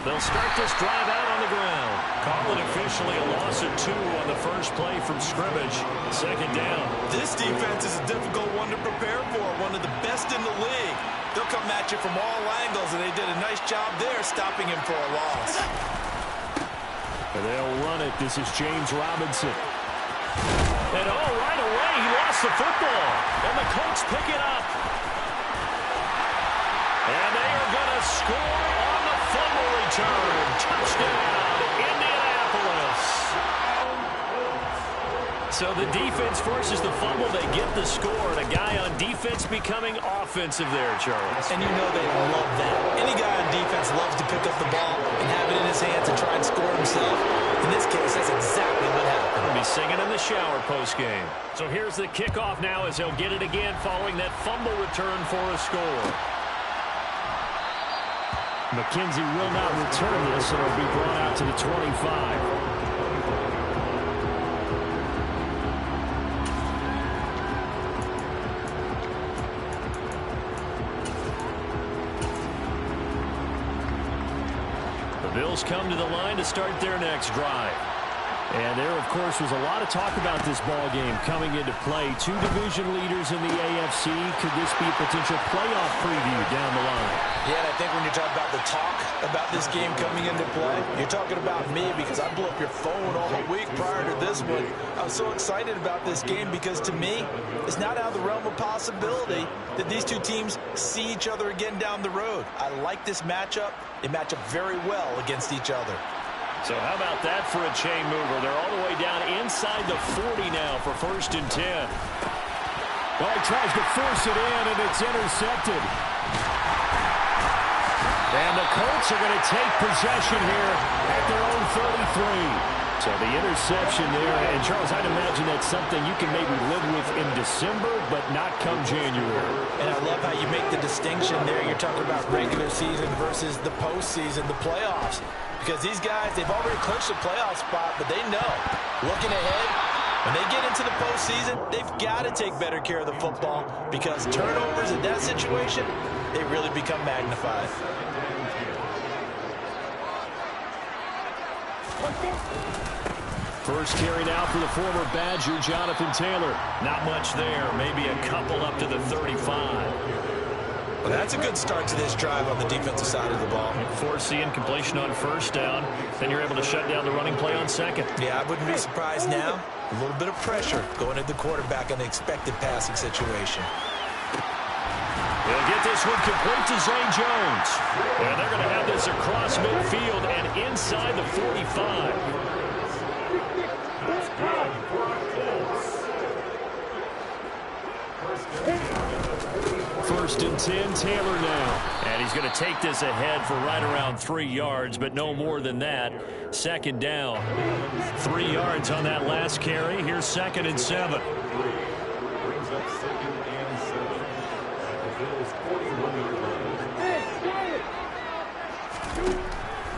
They'll start this drive out on the ground. Call it officially a loss of 2 on the first play from scrimmage. Second down. This defense is a difficult one to prepare for, one of the best in the league. They'll come at you from all angles, and they did a nice job there stopping him for a loss. And they'll run it. This is James Robinson. And right away, he lost the football. And the Colts pick it up. And they are going to score on the fumble return. Touchdown, Indianapolis. So the defense forces the fumble. They get the score. And a guy on defense becoming offensive there, Charles. And you know they love that. Any guy on defense loves to pick up the ball and have it in his hands and try and score himself. In this case, that's exactly what happened. He'll be singing in the shower post-game. So here's the kickoff now as he'll get it again following that fumble return for a score. McKenzie will not return this, and it'll be brought out to the 25. The Bills come to the line to start their next drive. And there, of course, was a lot of talk about this ball game coming into play. 2 division leaders in the AFC. Could this be a potential playoff preview down the line? Yeah, and I think when you talk about the talk about this game coming into play, you're talking about me because I blew up your phone all the week prior to this one. I was so excited about this game because, to me, it's not out of the realm of possibility that these two teams see each other again down the road. I like this matchup. They match up very well against each other. So how about that for a chain mover? They're all the way down inside the 40 now for 1st and 10. Well, he tries to force it in, and it's intercepted. And the Colts are going to take possession here at their own 33. So the interception there, and Charles, I'd imagine that's something you can maybe live with in December, but not come January. And I love how you make the distinction there. You're talking about regular season versus the postseason, the playoffs. Because these guys, they've already clinched a playoff spot, but they know, looking ahead, when they get into the postseason, they've got to take better care of the football because turnovers in that situation, they really become magnified. First carry now for the former Badger, Jonathan Taylor. Not much there, maybe a couple up to the 35. Well, that's a good start to this drive on the defensive side of the ball. Force the incompletion on 1st down. Then you're able to shut down the running play on 2nd. Yeah, I wouldn't be surprised now. A little bit of pressure going at the quarterback in the expected passing situation. They'll get this one complete to Zay Jones. And they're going to have this across midfield and inside the 45. 1st and 10, Taylor now. And he's going to take this ahead for right around 3 yards, but no more than that. 2nd down. 3 yards on that last carry. Here's 2nd and 7.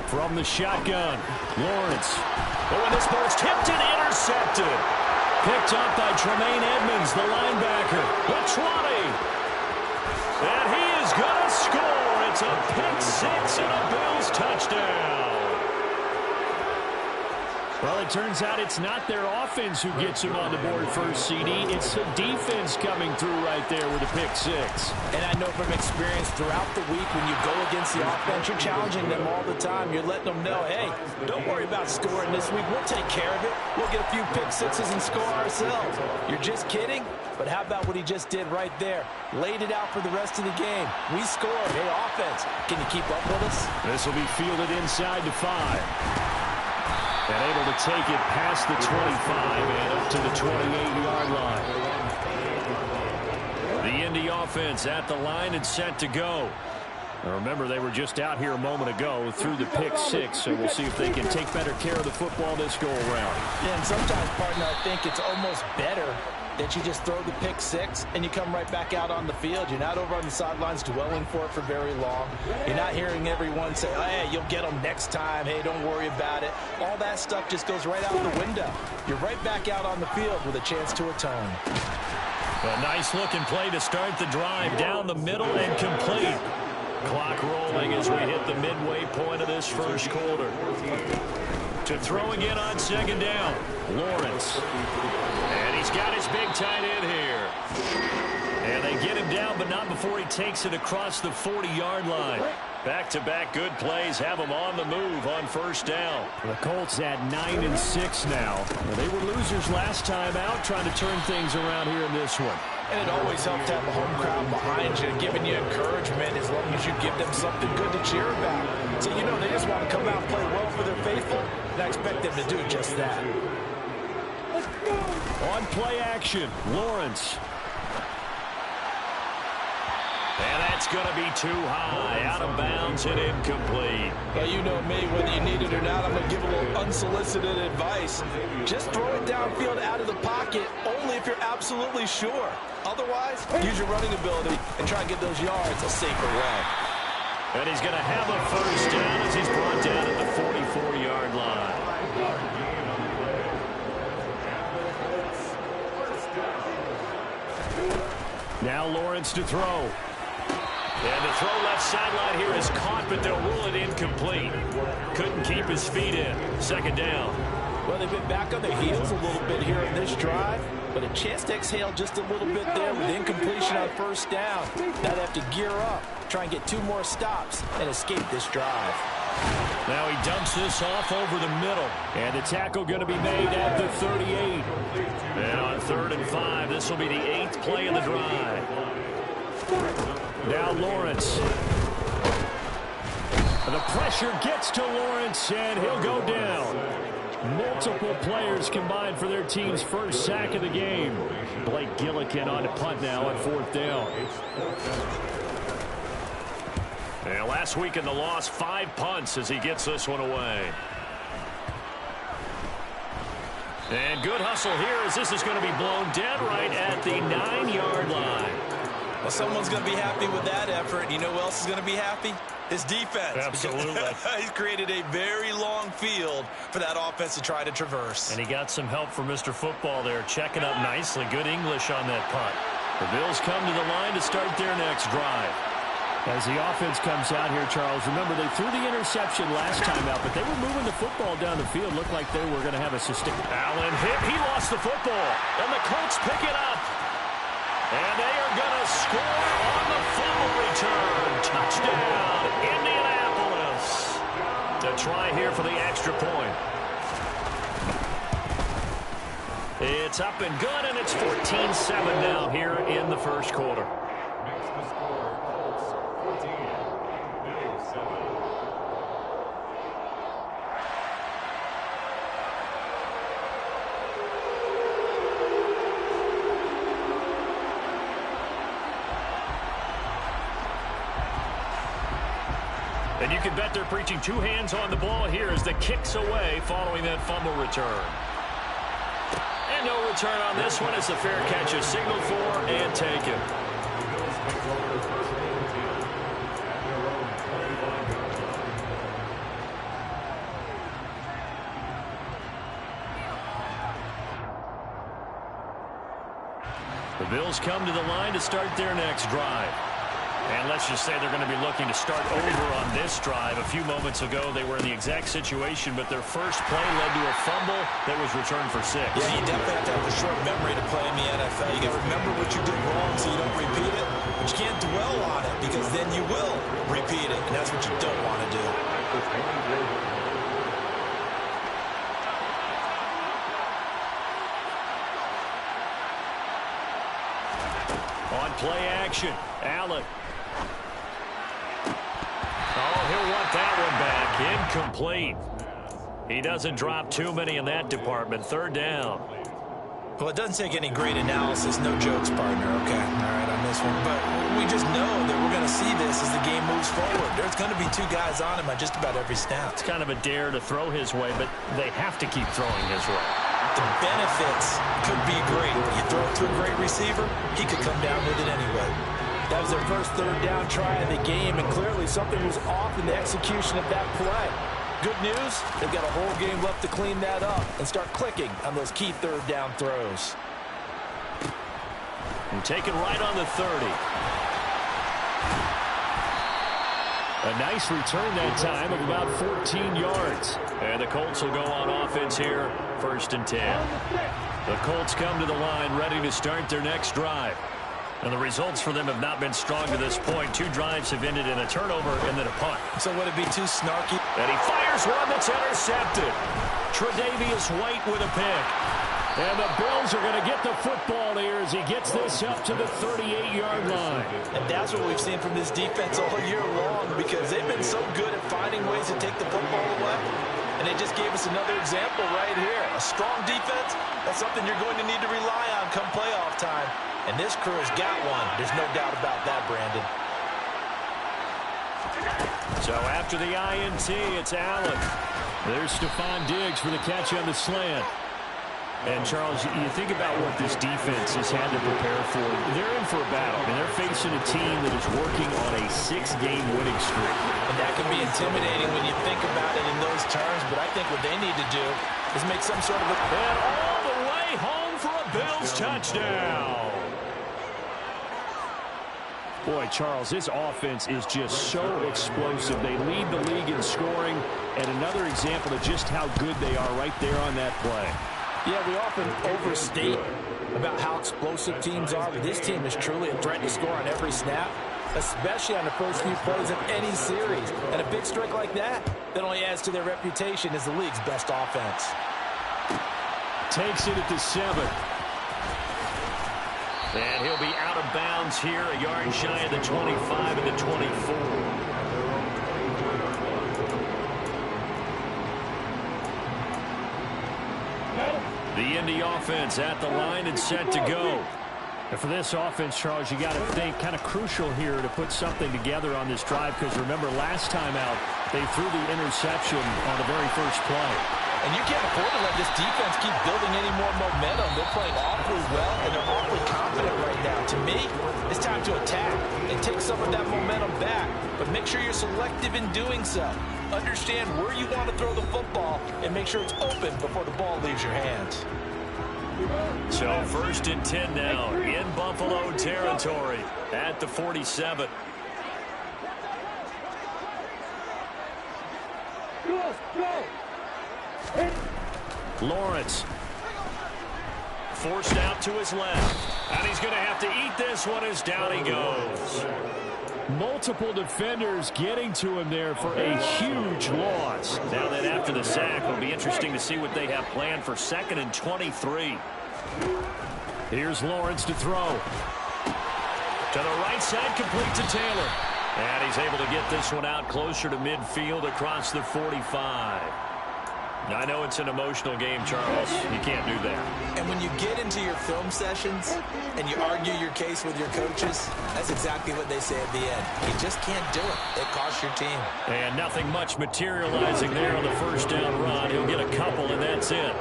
From the shotgun, Lawrence. Oh, and this ball's tipped and intercepted. Picked up by Tremaine Edmonds, the linebacker. The 20. And he is going to score. It's a pick 6 and a Bills touchdown. Well, it turns out it's not their offense who gets him on the board first, CD. It's the defense coming through right there with a pick 6. And I know from experience throughout the week when you go against the offense, you're challenging them all the time. You're letting them know, hey, don't worry about scoring this week. We'll take care of it. We'll get a few pick 6s and score ourselves. You're just kidding? But how about what he just did right there? Laid it out for the rest of the game. We scored. Hey, offense, can you keep up with us? This will be fielded inside the 5. And able to take it past the 25 and up to the 28-yard line. The Indy offense at the line and set to go. Now remember, they were just out here a moment ago through the pick 6, so we'll see if they can take better care of the football this go-around. Yeah, and sometimes, partner, I think it's almost better that you just throw the pick six and you come right back out on the field. You're not over on the sidelines dwelling for it for very long. You're not hearing everyone say, oh, hey, you'll get them next time. Hey, don't worry about it. All that stuff just goes right out the window. You're right back out on the field with a chance to atone. A nice-looking play to start the drive. Down the middle and complete. Clock rolling as we hit the midway point of this first quarter. To throw again on second down, Lawrence. And he's got his big tight end here. And they get him down, but not before he takes it across the 40-yard line. Back-to-back good plays have him on the move on first down. The Colts at 9-6 now. They were losers last time out, trying to turn things around here in this one. And it always helps to have a home crowd behind you, giving you encouragement as long as you give them something good to cheer about. So, you know, they just want to come out and play well for their faithful, and I expect them to do just that. On play action, Lawrence. And that's going to be too high, out of bounds and incomplete. Well, you know me, whether you need it or not, I'm going to give a little unsolicited advice. Just throw it downfield out of the pocket, only if you're absolutely sure. Otherwise, use your running ability and try and get those yards a safer way. And he's going to have a first down as he's brought down at the 44-yard line. Now Lawrence to throw. And the throw left sideline here is caught, but they'll rule it incomplete. Couldn't keep his feet in. Second down. Well, they've been back on their heels a little bit here in this drive, but a chance to exhale just a little bit there with incompletion on first down. Now they have to gear up, try and get 2 more stops, and escape this drive. Now he dumps this off over the middle. And the tackle going to be made at the 38. And on 3rd and 5, this will be the 8th play of the drive. Now Lawrence. The pressure gets to Lawrence, and he'll go down. Multiple players combined for their team's first sack of the game. Blake Gillikin on to punt now on 4th down. And last week in the loss, 5 punts as he gets this one away. And good hustle here as this is going to be blown dead right at the 9-yard line. Well, someone's going to be happy with that effort. You know who else is going to be happy? His defense. Absolutely. He's created a very long field for that offense to try to traverse. And he got some help from Mr. Football there, checking up nicely. Good English on that punt. The Bills come to the line to start their next drive. As the offense comes out here, Charles, remember they threw the interception last time out, but they were moving the football down the field. Looked like they were going to have a sustain. Allen hit. He lost the football. And the Colts pick it up. And they are going to score on the fumble return. Touchdown, Indianapolis. To try here for the extra point. It's up and good, and it's 14-7 now here in the first quarter. And you can bet they're preaching 2 hands on the ball here as the kick's away following that fumble return. And no return on this one as the fair catch is signaled for and taken. The Bills come to the line to start their next drive. And let's just say they're going to be looking to start over on this drive. A few moments ago, they were in the exact situation, but their first play led to a fumble that was returned for 6. Yeah, you definitely have to have a short memory to play in the NFL. You got to remember what you did wrong so you don't repeat it, but you can't dwell on it because then you will repeat it, and that's what you don't want to do. On play action, Allen. Oh, he'll want that one back. Incomplete. He doesn't drop too many in that department. 3rd down. Well, it doesn't take any great analysis. No jokes, partner, okay? All right, on this one. But we just know that we're going to see this as the game moves forward. There's going to be 2 guys on him at just about every snap. It's kind of a dare to throw his way, but they have to keep throwing his way. the benefits could be great. You throw it to a great receiver, he could come down with it anyway. That was their first third down try of the game, and clearly something was off in the execution of that play. Good news, they've got a whole game left to clean that up and start clicking on those key third down throws. And taken right on the 30. A nice return that time of about 14 yards. And the Colts will go on offense here, 1st and 10. The Colts come to the line ready to start their next drive. And the results for them have not been strong to this point. 2 drives have ended in a turnover and then a punt. So would it be too snarky? And he fires one that's intercepted. Tre'Davious White with a pick. And the Bills are going to get the football here as he gets this up to the 38-yard line. And that's what we've seen from this defense all year long, because they've been so good at finding ways to take the football away. And they just gave us another example right here. A strong defense, that's something you're going to need to rely on come playoff time. And this crew has got one. There's no doubt about that, Brandon. So after the INT, it's Allen. There's Stephon Diggs for the catch on the slant. And, Charles, you think about what this defense has had to prepare for. They're in for a battle. I mean, they're facing a team that is working on a 6-game winning streak. And that can be intimidating when you think about it in those terms, but I think what they need to do is make some sort of a... And all the way home for a Bills touchdown. Boy, Charles, this offense is just so explosive. They lead the league in scoring, and another example of just how good they are right there on that play. Yeah, we often overstate about how explosive teams are, but this team is truly a threat to score on every snap, especially on the first few plays of any series. And a big streak like that only adds to their reputation as the league's best offense. Takes it at the 7. And he'll be out of bounds here, a yard shy of the 25 and the 24. The Indy offense at the line and set to go. And for this offense, Charles, you got to think kind of crucial here to put something together on this drive, because remember, last time out, they threw the interception on the very first play. And you can't afford to let this defense keep building any more momentum. They're playing awfully well, and they're awfully confident right now. To me, it's time to attack and take some of that momentum back. But make sure you're selective in doing so. Understand where you want to throw the football and make sure it's open before the ball leaves your hands. So 1st and 10 now in Buffalo territory at the 47. Lawrence forced out to his left, and he's going to have to eat this one as down he goes. Multiple defenders getting to him there for a huge loss. Now then, after the sack, it'll be interesting to see what they have planned for 2nd and 23. Here's Lawrence to throw. To the right side, complete to Taylor. And he's able to get this one out closer to midfield across the 45. Now, I know it's an emotional game, Charles. You can't do that. And when you get into your film sessions and you argue your case with your coaches, that's exactly what they say at the end. You just can't do it. It costs your team. And nothing much materializing there on the first down run. He'll get a couple, and that's it.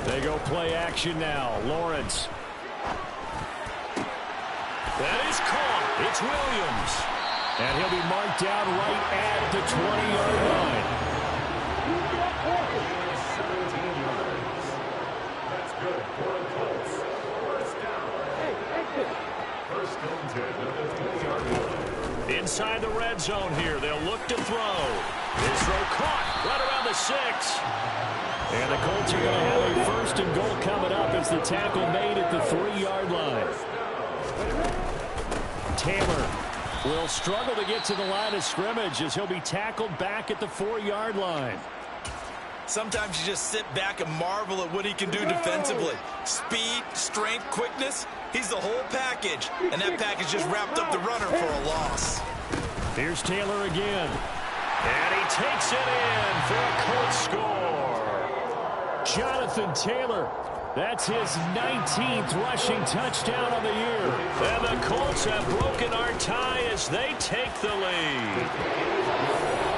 They go play action now. Lawrence. That is caught. It's Williams. And he'll be marked down right at the 20-yard line. That's good for the Colts. First down, 10. Inside the red zone here. They'll look to throw. His throw caught right around the 6. And the Colts are going to have a 1st and goal coming up as the tackle made at the 3-yard line. Taylor will struggle to get to the line of scrimmage as he'll be tackled back at the 4-yard line. Sometimes you just sit back and marvel at what he can do defensively. Speed, strength, quickness, he's the whole package. And that package just wrapped up the runner for a loss. Here's Taylor again. And he takes it in for a Colts score. Jonathan Taylor. That's his 19th rushing touchdown on the year. And the Colts have broken our tie as they take the lead.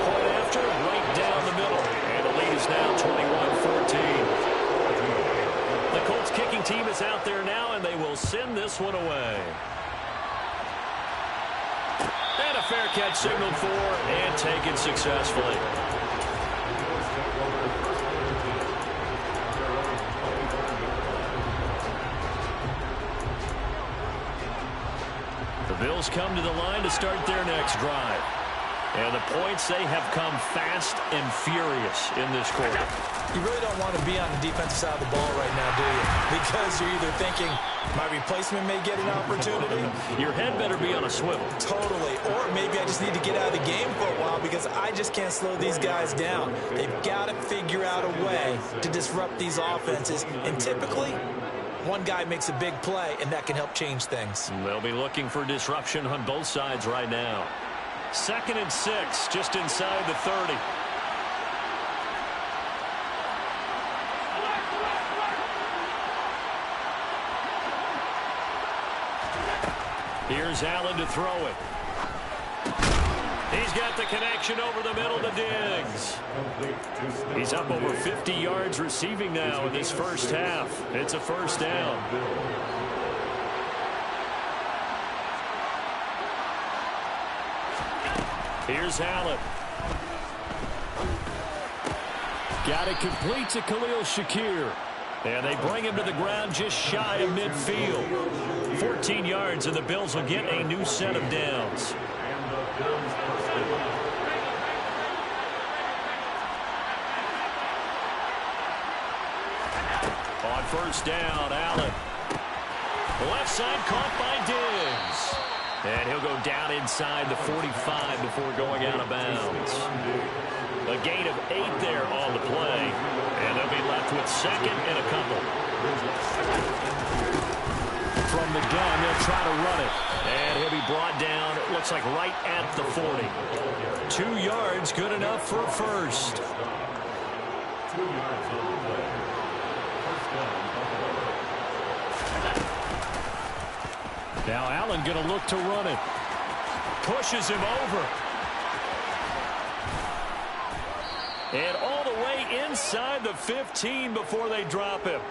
Point after, right down the middle. And the lead is is now 21-14. The Colts kicking team is out there now, and they will send this one away. And a fair catch signaled for and taken successfully. The Bills come to the line to start their next drive. And the points, they have come fast and furious in this quarter. You really don't want to be on the defensive side of the ball right now, do you? Because you're either thinking, my replacement may get an opportunity. Your head better be on a swivel. Totally. Or maybe I just need to get out of the game for a while because I just can't slow these guys down. They've got to figure out a way to disrupt these offenses. And typically, one guy makes a big play, and that can help change things. They'll be looking for disruption on both sides right now. 2nd and 6, just inside the 30. Here's Allen to throw it. He's got the connection over the middle to Diggs. He's up over 50 yards receiving now in this first half. It's a first down. Here's Allen. Got it complete to Khalil Shakir. And they bring him to the ground just shy of midfield. 14 yards, and the Bills will get a new set of downs. On first down, Allen. Left side caught by Diggs. And he'll go down inside the 45 before going out of bounds. A gain of 8 there on the play. And they'll be left with 2nd and a couple. From the gun, they'll try to run it. And he'll be brought down, it looks like right at the 40. 2 yards, good enough for a first. 2 yards on the play. First down. Now Allen going to look to run it. Pushes him over. And all the way inside the 15 before they drop him.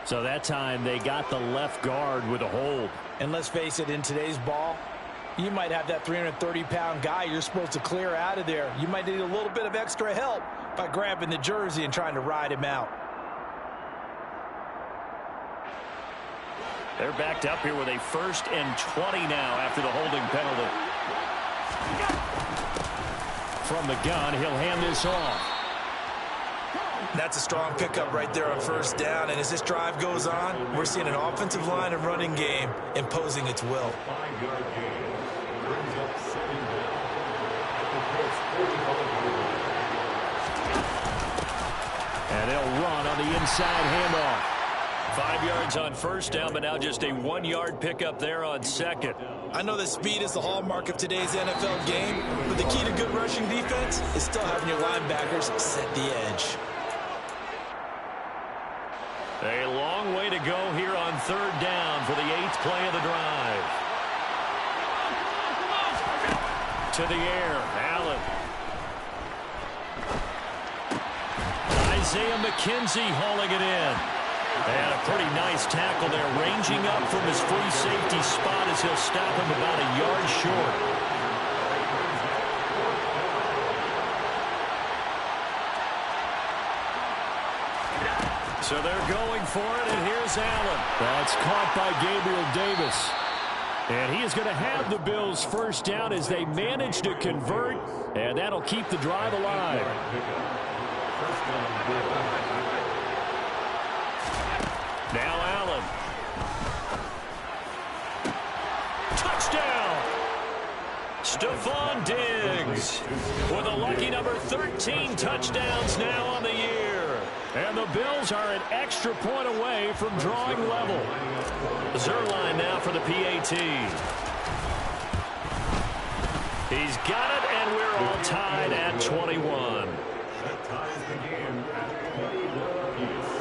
So that time they got the left guard with a hold. And let's face it, in today's ball, you might have that 330-pound guy you're supposed to clear out of there. You might need a little bit of extra help by grabbing the jersey and trying to ride him out. They're backed up here with a 1st and 20 now after the holding penalty. From the gun, he'll hand this off. That's a strong pickup right there on first down. And as this drive goes on, we're seeing an offensive line and running game imposing its will. 5-yard gain. Brings up 2nd down. At the Colts 45. And they'll run on the inside handoff. 5 yards on first down, but now just a 1-yard pickup there on 2nd. I know that speed is the hallmark of today's NFL game, but the key to good rushing defense is still having your linebackers set the edge. A long way to go here on 3rd down for the 8th play of the drive. To the air, Allen. Isaiah McKenzie hauling it in. And a pretty nice tackle there, ranging up from his free safety spot as he'll stop him about a yard short. So they're going for it, and here's Allen. That's caught by Gabriel Davis. And he is going to have the Bills' first down as they manage to convert, and that'll keep the drive alive. Now Allen. Touchdown! Stephon Diggs with a lucky number 13 touchdowns now on the year. And the Bills are an extra point away from drawing level. Zerline now for the PAT. He's got it, and we're all tied at 21. That ties the game at 21 apiece.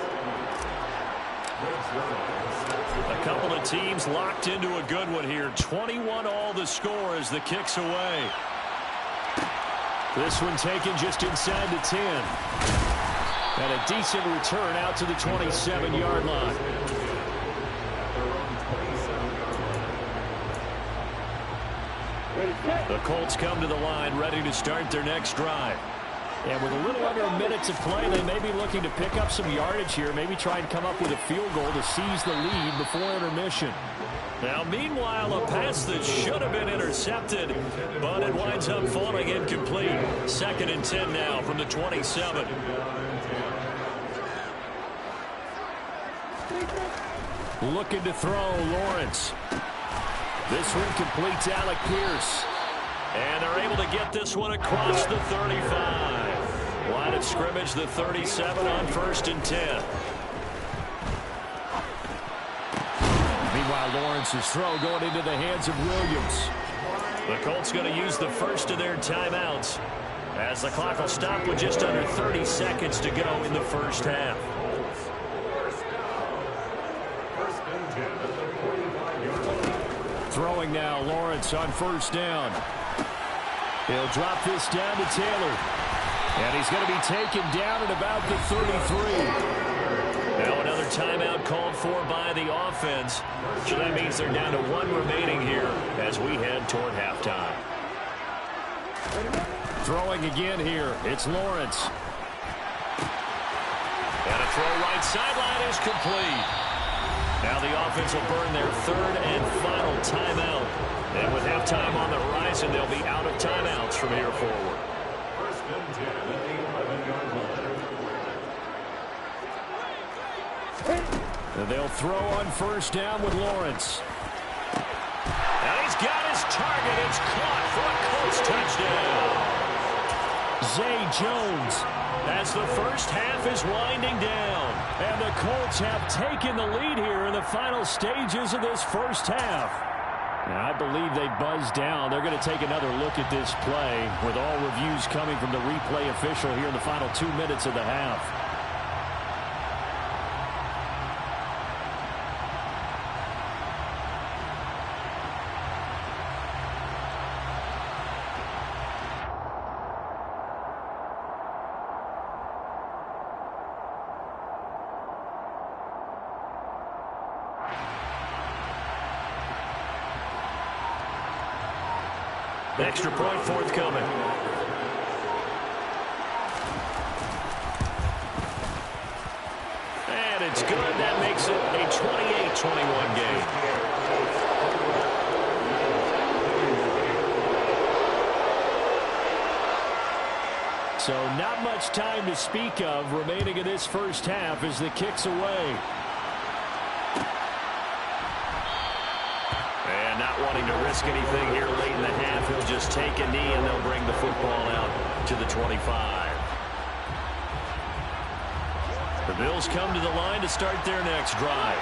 A couple of teams locked into a good one here. 21 all the score as the kick's away. This one taken just inside the 10. And a decent return out to the 27-yard line. The Colts come to the line ready to start their next drive. And with a little under a minute to play, they may be looking to pick up some yardage here, maybe try and come up with a field goal to seize the lead before intermission. Now, meanwhile, a pass that should have been intercepted, but it winds up falling incomplete. 2nd and 10 now from the 27. Looking to throw, Lawrence. This one completes Alec Pierce. And they're able to get this one across the 35. Line of scrimmage, the 37 on 1st and 10. Meanwhile, Lawrence's throw going into the hands of Williams. The Colts going to use the first of their timeouts as the clock will stop with just under 30 seconds to go in the first half. Throwing now, Lawrence on 1st down. He'll drop this down to Taylor. And he's going to be taken down at about the 33. Now another timeout called for by the offense. So that means they're down to 1 remaining here as we head toward halftime. Throwing again here. It's Lawrence. And a throw right sideline is complete. Now the offense will burn their 3rd and final timeout. And with halftime on the horizon, they'll be out of timeouts from here forward. 1st and 10 at the 11-yard line. They'll throw on 1st down with Lawrence. And he's got his target. It's caught for a Colts touchdown. Zay Jones, as the first half is winding down. And the Colts have taken the lead here in the final stages of this first half. Now, I believe they buzzed down. They're going to take another look at this play with all reviews coming from the replay official here in the final 2 minutes of the half. Extra point forthcoming. And it's good. That makes it a 28-21 game. So not much time to speak of remaining in this first half as the kick's away. Wanting to risk anything here late in the half, he'll just take a knee and they'll bring the football out to the 25. The Bills come to the line to start their next drive.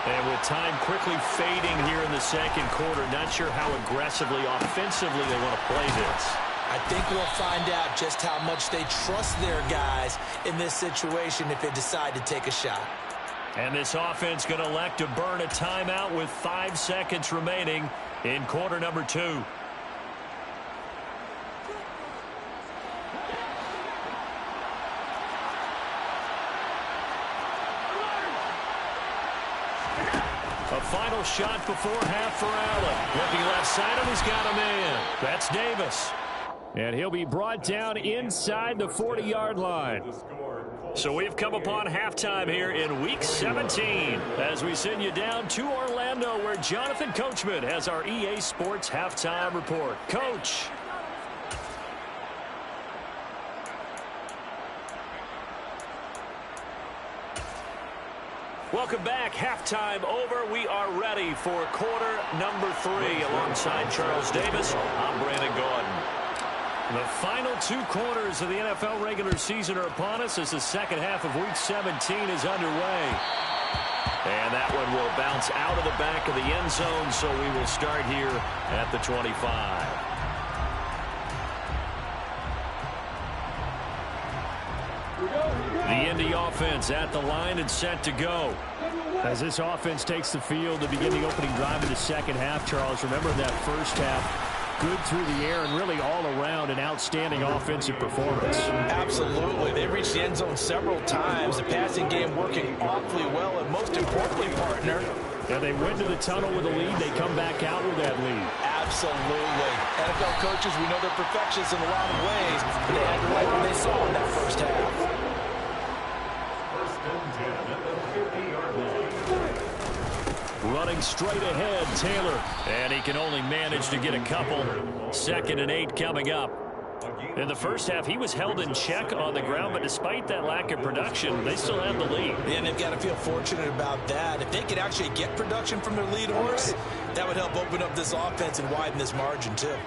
And with time quickly fading here in the 2nd quarter, not sure how aggressively, offensively they want to play this. I think we'll find out just how much they trust their guys in this situation if they decide to take a shot. And this offense going to elect to burn a timeout with 5 seconds remaining in quarter number 2. A final shot before half for Allen. Looking left side, and he's got a man. That's Davis. And he'll be brought down inside the 40-yard line. So we've come upon halftime here in Week 17 as we send you down to Orlando where Jonathan Coachman has our EA Sports Halftime Report. Coach. Welcome back. Halftime over. We are ready for quarter number 3 alongside Charles Davis. I'm Brandon Gordon. The final 2 quarters of the NFL regular season are upon us as the second half of Week 17 is underway. And that one will bounce out of the back of the end zone, so we will start here at the 25. The Indy offense at the line and set to go. As this offense takes the field to begin the opening drive of the second half, Charles, remember that first half, good through the air and really all around an outstanding offensive performance. Absolutely. They reached the end zone several times. The passing game working awfully well, and most importantly, partner, yeah, they went to the tunnel with a lead. They come back out with that lead. Absolutely. NFL coaches, we know they're perfectionists in a lot of ways, but they had to like what they saw in that first half. First and 10 at the 50-yard line. Running straight ahead, Taylor. And he can only manage to get a couple. 2nd and 8 coming up. In the first half, he was held in check on the ground, but despite that lack of production, they still have the lead. And they've got to feel fortunate about that. If they could actually get production from their lead horse, that would help open up this offense and widen this margin, too.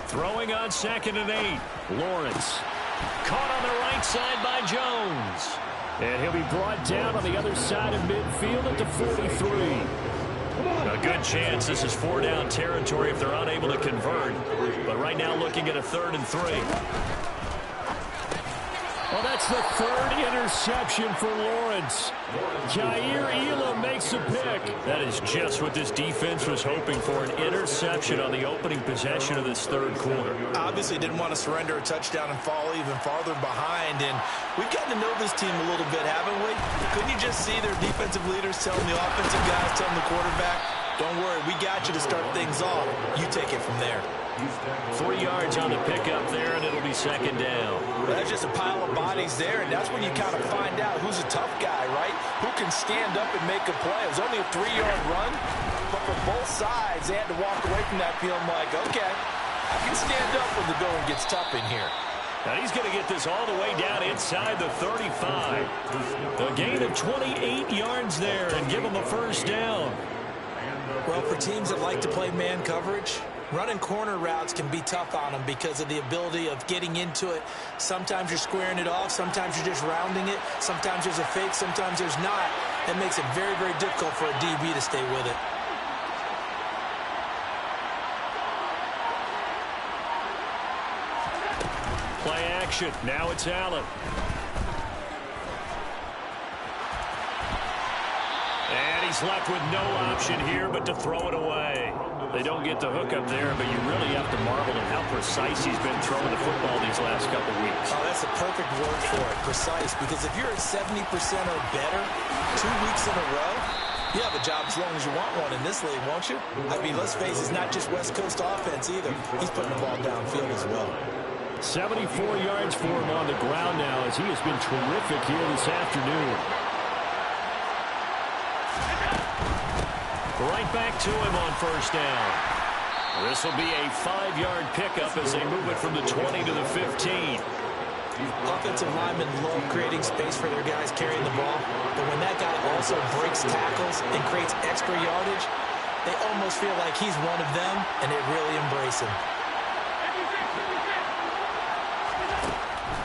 Throwing on 2nd and 8. Lawrence. Caught on the right side by Jones. And he'll be brought down on the other side of midfield at the 43. A good chance this is 4-down territory if they're unable to convert. But right now looking at a 3rd and 3. Well, that's the 3rd interception for Lawrence. Jair Elam makes a pick. That is just what this defense was hoping for, an interception on the opening possession of this 3rd quarter. Obviously didn't want to surrender a touchdown and fall even farther behind. And we've gotten to know this team a little bit, haven't we? Couldn't you just see their defensive leaders telling the offensive guys, telling the quarterback, don't worry, we got you to start things off. You take it from there. 3 yards on the pickup there, and it'll be 2nd down. That's just a pile of bodies there, and that's when you kind of find out who's a tough guy, right? Who can stand up and make a play. It was only a 3-yard run, but for both sides, they had to walk away from that feeling like, okay, I can stand up when the going gets tough in here. Now he's going to get this all the way down inside the 35. A gain of 28 yards there and give him a 1st down. Well, for teams that like to play man coverage, running corner routes can be tough on them because of the ability of getting into it. Sometimes you're squaring it off. Sometimes you're just rounding it. Sometimes there's a fake. Sometimes there's not. That makes it very, very difficult for a DB to stay with it. Play action. Now it's Allen. And he's left with no option here but to throw it away. They don't get the hook up there, but you really have to marvel at how precise he's been throwing the football these last couple weeks. Oh, that's a perfect word for it, precise, because if you're at 70% or better 2 weeks in a row, you have a job as long as you want one in this league, won't you? I mean, let's face it, it's not just West Coast offense either. He's putting the ball downfield as well. 74 yards for him on the ground now as he has been terrific here this afternoon. Right back to him on 1st down. This will be a 5-yard pickup as they move it from the 20 to the 15. Offensive linemen love creating space for their guys carrying the ball, but when that guy also breaks tackles and creates extra yardage, they almost feel like he's one of them, and they really embrace him.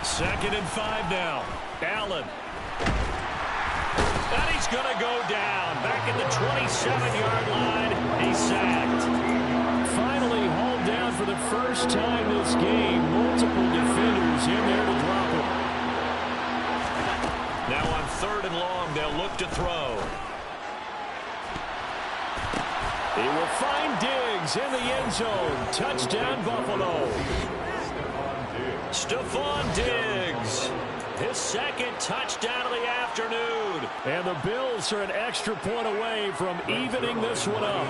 2nd and 5 now. Allen. And he's going to go down. Back at the 27-yard line. He's sacked. Finally hauled down for the first time this game. Multiple defenders in there to drop him. Now on 3rd and long, they'll look to throw. He will find Diggs in the end zone. Touchdown, Buffalo. Stephon Diggs. His 2nd touchdown of the afternoon. And the Bills are an extra point away from evening this one up.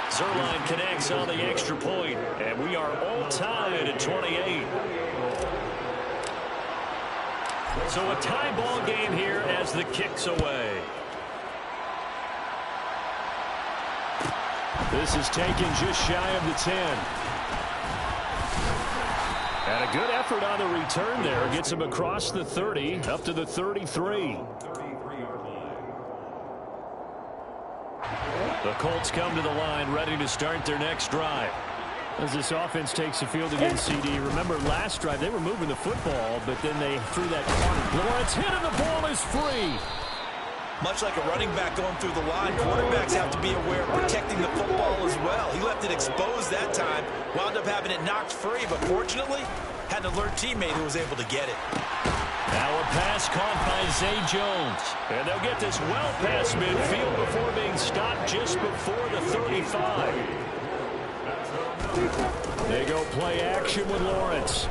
Zerline connects on the extra point, and we are all tied at 28. So a tie ball game here as the kick's away. This is taken just shy of the 10. And a good effort on the return there. Gets him across the 30, up to the 33. The Colts come to the line, ready to start their next drive. As this offense takes the field against CD, remember last drive they were moving the football, but then they threw that corner. Lawrence hit and the ball is free. Much like a running back going through the line, quarterbacks have to be aware of protecting the football as well. He left it exposed that time, wound up having it knocked free, but fortunately, had an alert teammate who was able to get it. Now a pass caught by Zay Jones. And they'll get this well past midfield before being stopped just before the 35. They go play action with Lawrence.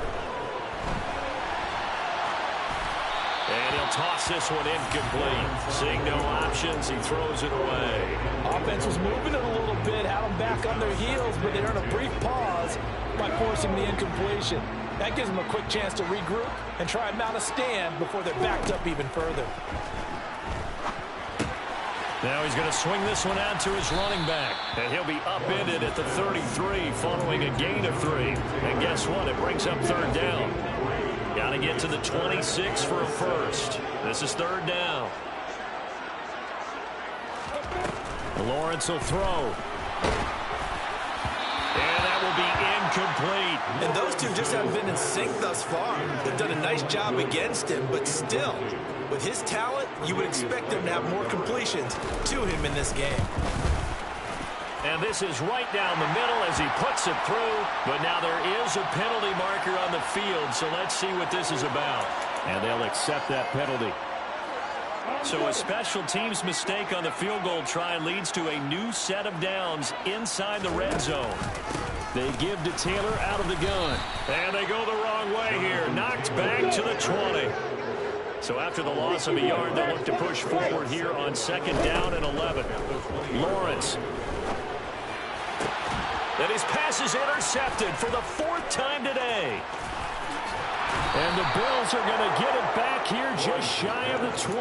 And he'll toss this one incomplete. Seeing no options, he throws it away. Offense was moving it a little bit, had them back on their heels, but they earned a brief pause by forcing the incompletion. That gives them a quick chance to regroup and try and mount a stand before they're backed up even further. Now he's going to swing this one out to his running back. And he'll be upended at the 33 following a gain of 3. And guess what? It brings up third down. Got to get to the 26 for a first. This is third down. Lawrence will throw. And that will be incomplete. And those two just haven't been in sync thus far. They've done a nice job against him, but still, with his talent, you would expect him to have more completions to him in this game. And this is right down the middle as he puts it through. But now there is a penalty marker on the field, so let's see what this is about. And they'll accept that penalty. So a special teams mistake on the field goal try leads to a new set of downs inside the red zone. They give to Taylor out of the gun. And they go the wrong way here. Knocked back to the 20. So after the loss of a yard, they look to push forward here on second down and 11. Lawrence. And his pass is intercepted for the 4th time today. And the Bills are going to get it back here just shy of the 20.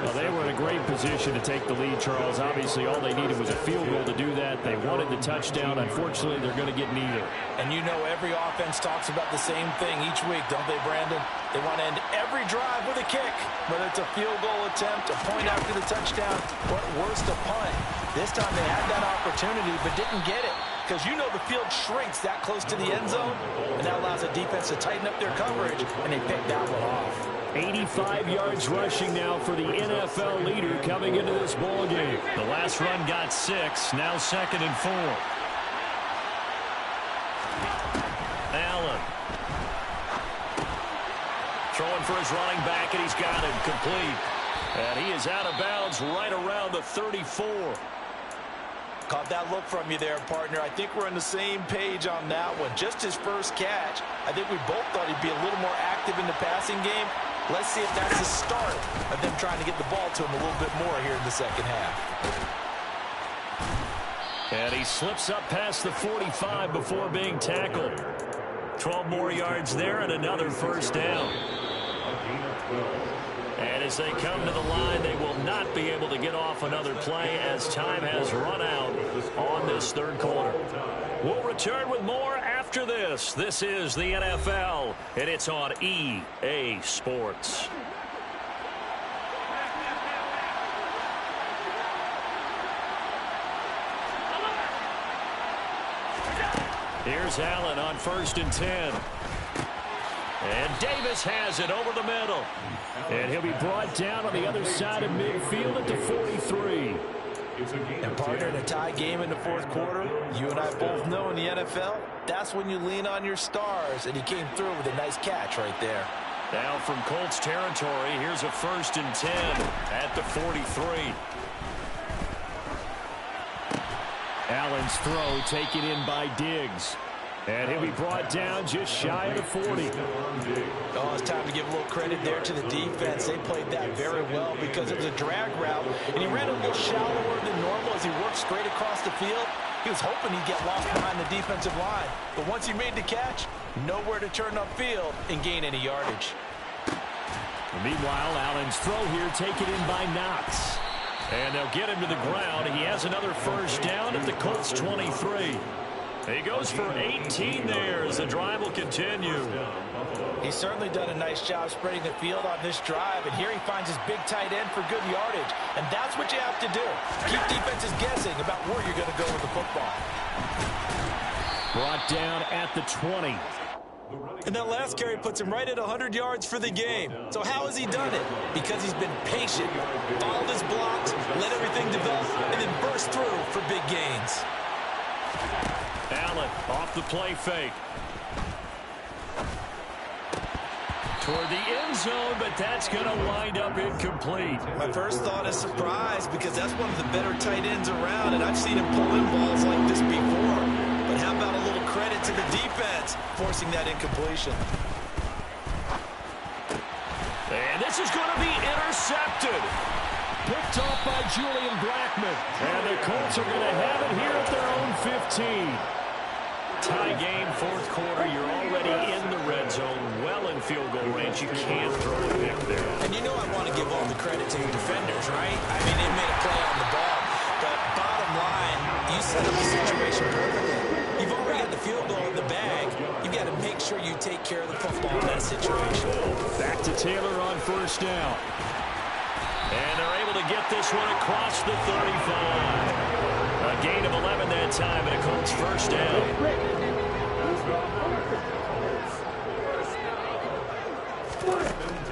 Well, they were in a great position to take the lead, Charles. Obviously, all they needed was a field goal to do that. They wanted the touchdown. Unfortunately, they're going to get neither. And you know every offense talks about the same thing each week, don't they, Brandon? They want to end every drive with a kick, whether it's a field goal attempt, a point after the touchdown, or at worst, a punt. This time they had that opportunity but didn't get it. Because you know the field shrinks that close to the end zone, and that allows the defense to tighten up their coverage, and they pick that one off. 85 yards rushing now for the NFL leader coming into this ball game. The last run got 6, now 2nd and 4. Allen. Throwing for his running back, and he's got it complete. And he is out of bounds right around the 34. Caught that look from you there, partner. I think we're on the same page on that one. Just his first catch. I think we both thought he'd be a little more active in the passing game. Let's see if that's the start of them trying to get the ball to him a little bit more here in the second half. And he slips up past the 45 before being tackled. 12 more yards there and another first down. And as they come to the line, they will not be able to get off another play as time has run out on this third quarter. We'll return with more after this. This is the NFL, and it's on EA Sports. Here's Allen on 1st and 10. And Davis has it over the middle. And he'll be brought down on the other side of midfield at the 43. And partner, in a tie game in the fourth quarter, you and I both know in the NFL, that's when you lean on your stars. And he came through with a nice catch right there. Now from Colts territory, here's a 1st and 10 at the 43. Allen's throw taken in by Diggs. And he'll be brought down just shy of the 40. Oh, it's time to give a little credit there to the defense. They played that very well because it was a drag route, and he ran a little shallower than normal as he worked straight across the field. He was hoping he'd get lost behind the defensive line. But once he made the catch, nowhere to turn upfield and gain any yardage. Meanwhile, Allen's throw here taken in by Knox. And they'll get him to the ground. He has another first down at the Colts 23. He goes for 18 there as the drive will continue. He's certainly done a nice job spreading the field on this drive, and here he finds his big tight end for good yardage. And that's what you have to do. Keep defenses guessing about where you're going to go with the football. Brought down at the 20. And that last carry puts him right at 100 yards for the game. So how has he done it? Because he's been patient, followed his blocks, let everything develop, and then burst through for big gains. Allen off the play fake. Toward the end zone, but that's going to wind up incomplete. My first thought is surprise because that's one of the better tight ends around, and I've seen him pull in balls like this before. But how about a little credit to the defense forcing that incompletion? And this is going to be intercepted. Picked off by Julian Blackmon. And the Colts are going to have it here at their own 15. Tie game, fourth quarter. You're already in the red zone, well in field goal range. You can't throw a pick there. And you know I want to give all the credit to your defenders, right? I mean, they made a play on the ball. But bottom line, you set up the situation perfectly. You've already got the field goal in the bag. You've got to make sure you take care of the football in that situation. Back to Taylor on first down. And they're able to get this one across the 35. A gain of 11 that time, and a Colts first down.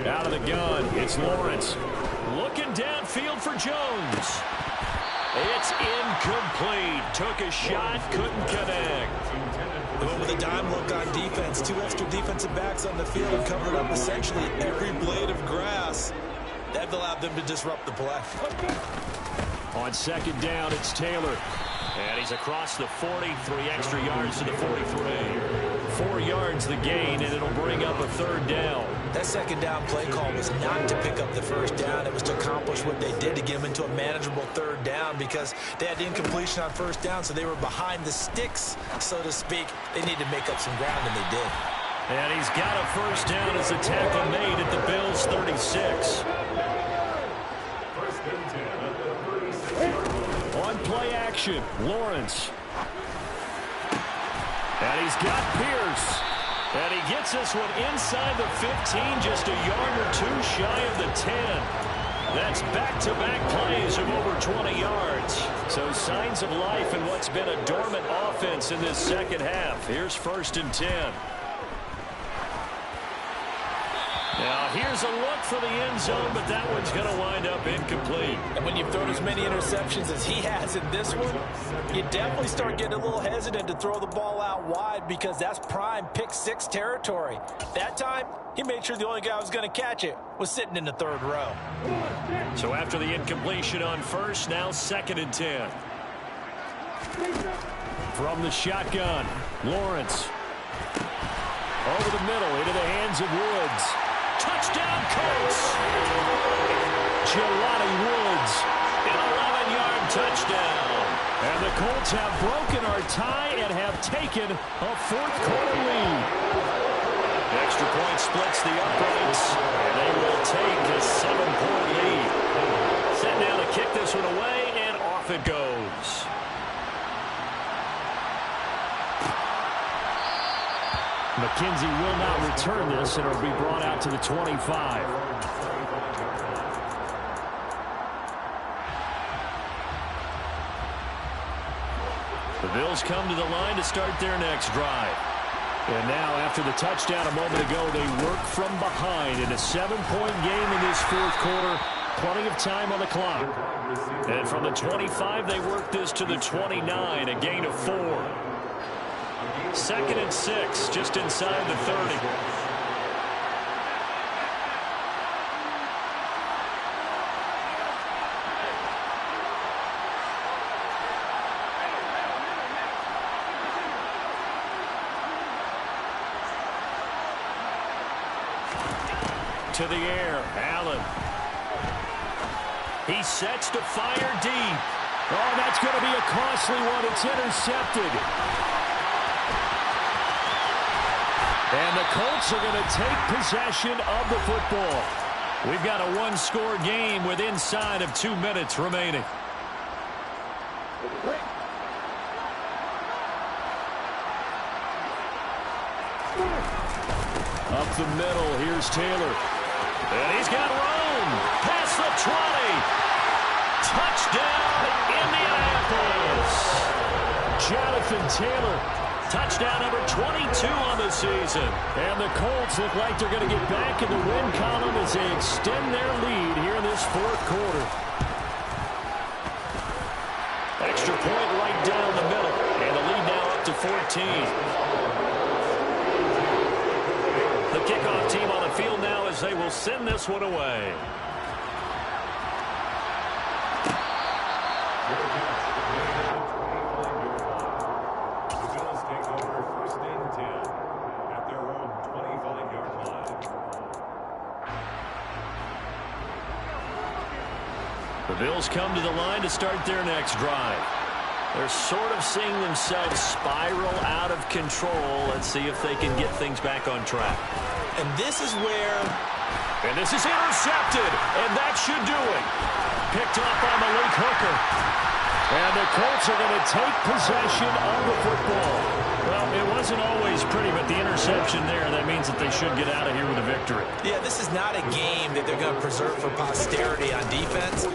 Out of the gun, it's Lawrence. Looking downfield for Jones. It's incomplete. Took a shot, couldn't connect. But with a dime look on defense, two extra defensive backs on the field and covered up essentially every blade of grass. That allowed them to disrupt the play. On second down, it's Taylor. And he's across the 40, 3 extra yards to the 43. 4 yards the gain, and it'll bring up a third down. That second down play call was not to pick up the first down. It was to accomplish what they did to get them into a manageable third down because they had incompletion on first down, so they were behind the sticks, so to speak. They needed to make up some ground, and they did. And he's got a first down as a tackle made at the Bills' 36. On play action, Lawrence. And he's got Pierce. And he gets this one inside the 15, just a yard or two shy of the 10. That's back-to-back plays of over 20 yards. So signs of life in what's been a dormant offense in this second half. Here's first and 10. Now, here's a look for the end zone, but that one's going to wind up incomplete. And when you've thrown as many interceptions as he has in this one, you definitely start getting a little hesitant to throw the ball out wide because that's prime pick-6 territory. That time, he made sure the only guy who was going to catch it was sitting in the third row. So after the incompletion on first, now second and 10. From the shotgun, Lawrence. Over the middle, into the hands of Woods. Touchdown, Colts! Jelani Woods, an 11-yard touchdown. And the Colts have broken our tie and have taken a fourth-quarter lead. The extra point splits the uprights, and they will take a 7-point lead. Set now to kick this one away, and off it goes. McKenzie will not return this, and it'll be brought out to the 25. The Bills come to the line to start their next drive. And now, after the touchdown a moment ago, they work from behind in a 7-point game in this fourth quarter. Plenty of time on the clock. And from the 25, they work this to the 29, a gain of 4. Second and 6, just inside the 30. To the air, Allen. He sets to fire deep. Oh, that's going to be a costly one. It's intercepted. And the Colts are going to take possession of the football. We've got a one-score game with inside of 2 minutes remaining. Up the middle, here's Taylor. And he's got room. Past the 20. Touchdown, Indianapolis. Jonathan Taylor. Touchdown number 22 on the season. And the Colts look like they're going to get back in the win column as they extend their lead here in this fourth quarter. Extra point right down the middle. And the lead now up to 14. The kickoff team on the field now. they will send this one away. The Bills come to the line to start their next drive. They're sort of seeing themselves spiral out of control. Let's see if they can get things back on track. And this is where... And this is intercepted, and that should do it. Picked up by Malik Hooker. And the Colts are going to take possession of the football. Well, it wasn't always pretty, but the interception there, that means that they should get out of here with a victory. Yeah, this is not a game that they're going to preserve for posterity on defense,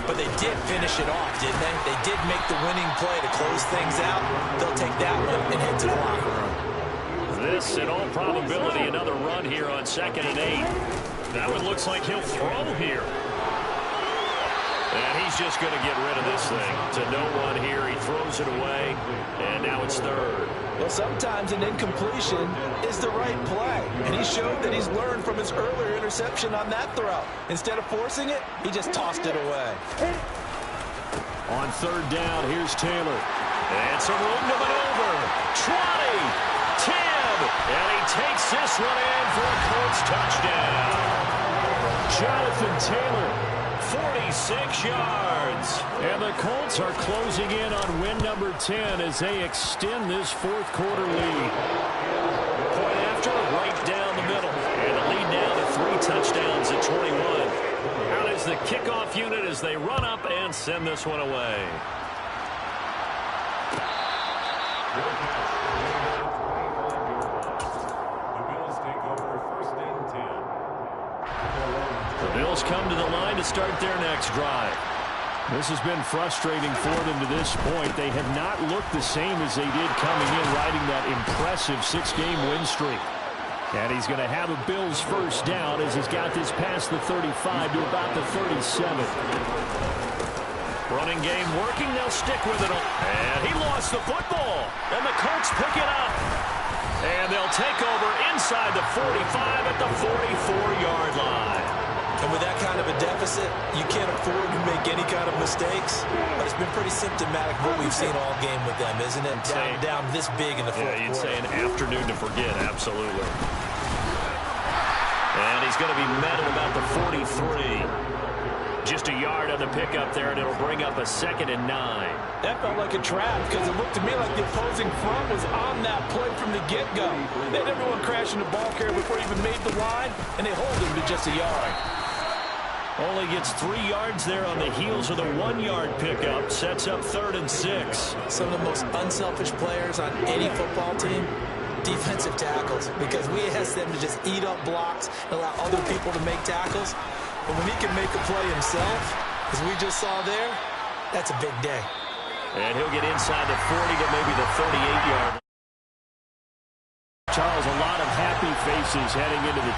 but they did finish it off, didn't they? They did make the winning play to close things out. They'll take that one and head to the locker room. This, in all probability, another run here on 2nd and 8. That one looks like he'll throw here. And he's just going to get rid of this thing. To no one here. He throws it away. And now it's 3rd. Well, sometimes an incompletion is the right play. And he showed that he's learned from his earlier interception on that throw. Instead of forcing it, he just tossed it away. On 3rd down, here's Taylor. And some room to maneuver. 20. 10. And he takes this one in for a Colts touchdown. Jonathan Taylor, 46 yards. And the Colts are closing in on win number 10 as they extend this 4th quarter lead. Point after, right down the middle. And the lead now to 3 touchdowns at 21. Out is the kickoff unit as they run up and send this one away. The Bills come to the line to start their next drive. This has been frustrating for them to this point. They have not looked the same as they did coming in, riding that impressive 6-game win streak. And he's going to have a Bills first down as he's got this past the 35 to about the 37. Running game working. They'll stick with it. And he lost the football. And the Colts pick it up. And they'll take over inside the 45 at the 44-yard line. And with that kind of a deficit, you can't afford to make any kind of mistakes. But it's been pretty symptomatic what we've seen all game with them, isn't it? Down this big in the 4th quarter. Yeah, you'd say an afternoon to forget, absolutely. And he's going to be met at about the 43. Just a yard on the pickup there, and it'll bring up a 2nd and 9. That felt like a trap because it looked to me like the opposing front was on that play from the get-go. They had everyone crashing the ball carrier before he even made the line, and they hold him to just a yard. Only gets 3 yards there on the heels of the 1-yard pickup. Sets up 3rd and 6. Some of the most unselfish players on any football team, defensive tackles, because we ask them to just eat up blocks and allow other people to make tackles. But when he can make a play himself, as we just saw there, that's a big day. And he'll get inside the 40 to maybe the 38-yard. Charles, a lot of happy faces heading into the